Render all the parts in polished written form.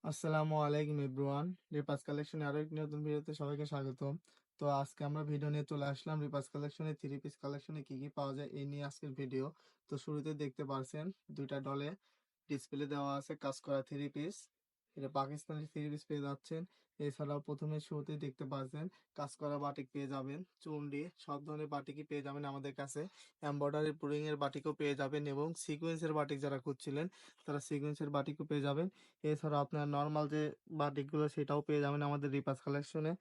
আসসালামু আলাইকুম এভরিওয়ান। রিপাস কালেকশনে আরো একটি নতুন ভিডিওতে সবাইকে স্বাগতম। তো আজকে আমরা ভিডিও নিয়ে চলে আসলাম রিপাস কালেকশনে থ্রি পিস কালেকশনে কি কি পাওয়া যায় এই নিয়ে আজকের ভিডিও। তো শুরুতে দেখতে পারছেন দুইটা ডলে ডিসপ্লে দেওয়া আছে কাজ করা থ্রি পিস। এটা পাকিস্তানি থ্রি পিস পেয়ে যাচ্ছেন। এছাড়াও প্রথমে শুরুতেই দেখতে পাচ্ছেন কাজ করা বাটিক পেয়ে যাবেন, চুনরি সব ধরনের বাটিকই পেয়ে যাবেন আমাদের কাছে। এমব্রয়ডারি পুরিং এর বাটিকও পেয়ে যাবেন এবং সিকোয়েন্সের বাটিক যারা খুঁজছিলেন তারা সিকোয়েন্সের বাটিকও পেয়ে যাবেন। এছাড়া আপনার নরমাল যে বাটিকগুলো সেটাও পেয়ে যাবেন আমাদের রিপাস কালেকশনে।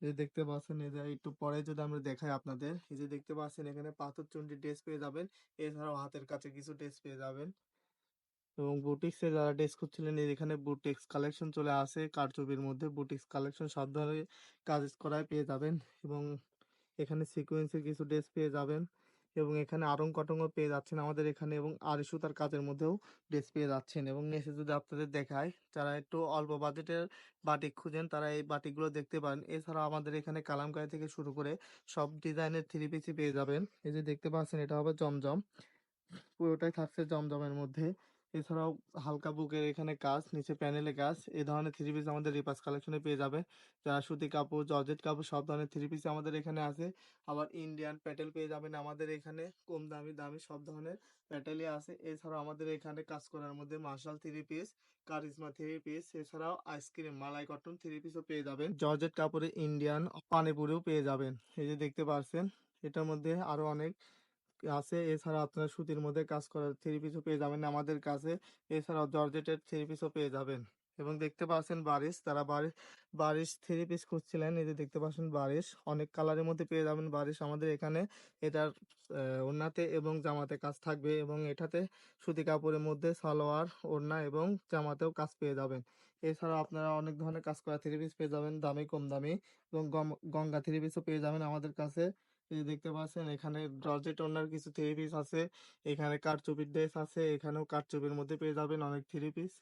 এই যে দেখতে পাচ্ছেন, এই যে একটু পরে যদি আমরা দেখাই আপনাদের, এই যে দেখতে পাচ্ছেন এখানে পাথর চুনরি ড্রেস পেয়ে যাবেন। এছাড়াও হাতের কাছে কিছু ড্রেস পেয়ে যাবেন এবং বুটিক্সে যারা ড্রেস খুঁজছিলেন এখানে বুটিক্স কালেকশন চলে আসে। কারচুপির মধ্যে বুটিক্স কালেকশন সব ধরনের কাজ করায় পেয়ে যাবেন এবং এখানে সিকোয়েন্সের কিছু ড্রেস পেয়ে যাবেন এবং এখানে আড়ং কটংও পেয়ে যাচ্ছেন আমাদের এখানে এবং আড়ি সুতার কাজের মধ্যেও ড্রেস পেয়ে যাচ্ছেন। এবং নিচে যদি আপনাদের দেখায়, যারা একটু অল্প বাজেটের বাটিক খুঁজেন তারা এই বাটিকগুলো দেখতে পারেন। এছাড়াও আমাদের এখানে কালামকারী থেকে শুরু করে সব ডিজাইনের থ্রি পিসই পেয়ে যাবেন। এই যে দেখতে পাচ্ছেন এটা হবে জমজম, পুরোটাই থাকছে জমজমের মধ্যে। এছাড়াও হালকা বুকের এখানে কাজ, নিচে প্যানেলে কাজ, এই ধরনের থ্রি পিস আমাদের রিপাস কালেকশনে পেয়ে যাবে। যারা সুতি কাপড়, জর্জেট কাপড় সব ধরনের থ্রি পিস আমাদের এখানে আছে। আবার ইন্ডিয়ান প্যাটেল পেয়ে যাবেন আমাদের এখানে, কম দামি দামি সব ধরনের প্যাটেলই আছে। এছাড়াও আমাদের এখানে কাজ করার মধ্যে Marshal three piece, Karizma three piece, এছাড়াও আইসক্রিম মালাই কটন থ্রি পিসও পেয়ে যাবেন। জর্জেট কাপড়ে ইন্ডিয়ান পানিপুরিও পেয়ে যাবেন। এই যে দেখতে পাচ্ছেন এটার মধ্যে আরো অনেক আছে। এছাড়া আপনার সুতির মধ্যে কাজ করা থ্রি পিসও পেয়ে যাবেন আমাদের কাছে। এছাড়াও জর্জেটের থ্রি পিসও পেয়ে যাবেন এবং দেখতে পাচ্ছেন বারিশ, তারা বারিশ বারিশ থ্রি পিস খুঁজছিলেন। এই যে দেখতে পাচ্ছেন বারিশ অনেক কালারের মধ্যে পেয়ে যাবেন বারিশ আমাদের এখানে। এটার ওড়নাতে এবং জামাতে কাজ থাকবে এবং এটাতে সুতি কাপড়ের মধ্যে সালোয়ার, ওড়না এবং জামাতেও কাজ পেয়ে যাবেন। এছাড়াও আপনারা অনেক ধরনের কাজ করা থ্রি পিস পেয়ে যাবেন দামি কম দামি এবং গঙ্গা থ্রি পিসও পেয়ে যাবেন আমাদের কাছে। এই যে দেখতে পাচ্ছেন এখানে জর্জেট ওড়নার কিছু থ্রি পিস আছে, এখানে কারচুপির ড্রেস আছে, এখানেও কারচুপির মধ্যে পেয়ে যাবেন অনেক থ্রি পিস।